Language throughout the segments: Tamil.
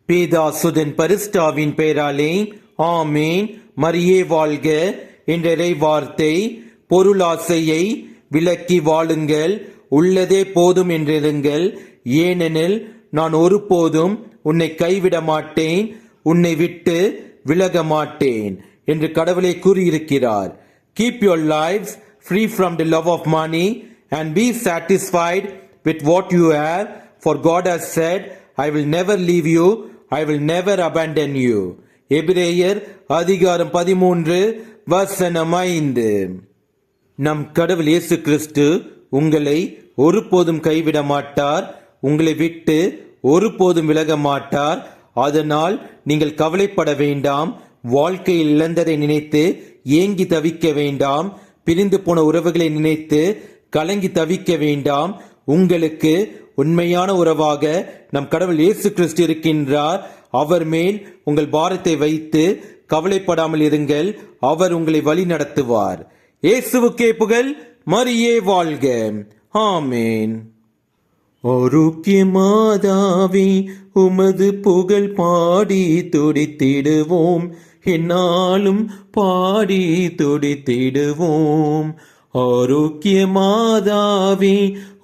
பேதாசுதன் பரிஸ்டாவின் பெயராலே ஆமேன். மரியே வாழ்க என்ற இறை வார்த்தை பொருளாசையை விலக்கி வாழுங்கள், உள்ளதே போதும் என்றிருங்கள், ஏனெனில் நான் ஒருபோதும் உன்னை கைவிட மாட்டேன், உன்னை விட்டு விலக மாட்டேன் என்று கடவுளை கூறியிருக்கிறார். Keep your lives free from the love of money and be satisfied with what you have, for God has said, I will never leave you, I will never abandon you. எபிரேயர் அதிகாரம் 13 வசனம் 5. நம் கடவுள் இயேசு கிறிஸ்து உங்களை ஒருபோதும் கைவிட மாட்டார், உங்களை விட்டு ஒருபோதும் விலக மாட்டார். அதனால் நீங்கள் கவலைப்பட வேண்டாம், வாழ்க்கையில் இழந்ததை நினைத்து ஏங்கி தவிக்க வேண்டாம், பிரிந்து போன உறவுகளை நினைத்து கலங்கி தவிக்க வேண்டாம். உங்களுக்கு உண்மையான உறவாக நம் கடவுள் இயேசு கிறிஸ்து இருக்கின்றார். அவர் மேல் உங்கள் பாரத்தை வைத்து கவலைப்படாமல் இருங்கள், அவர் உங்களை வழி நடத்துவார். இயேசுவுக்கே புகழ், மரியே வாழ்க. ஆமேன். ஆரோக்கிய மாதாவே உமது புகழ் பாடி துடித்திடுவோம், என்னாலும் பாடி துடித்திடுவோம். ஆரோக்கிய மாதாவே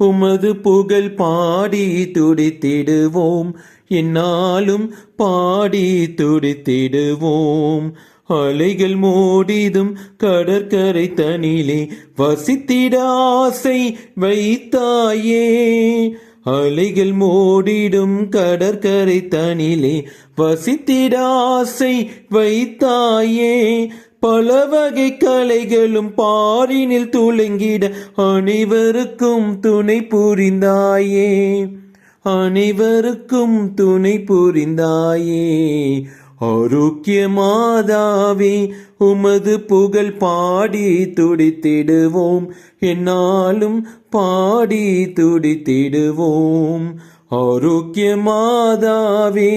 உமது புகழ் பாடி துடித்திடுவோம், என்னாலும் பாடி துடித்திடுவோம். அலைகள் மோடிதும் கடற்கரை தனிலே வசித்திட ஆசை வைத்தாயே, அலைகள் மோடிடும் கடற்கரை தனிலே வசித்திட ஆசை வைத்தாயே. பல வகை கலைகளும் பாரினில் துளங்கிட அனைவருக்கும் துணை புரிந்தாயே, அனைவருக்கும் துணை புரிந்தாயே. ஆரோக்கிய மாதாவே உமது புகழ் பாடி துடித்திடுவோம், என்னாலும் பாடி துடித்திடுவோம். ஆரோக்கிய மாதாவே.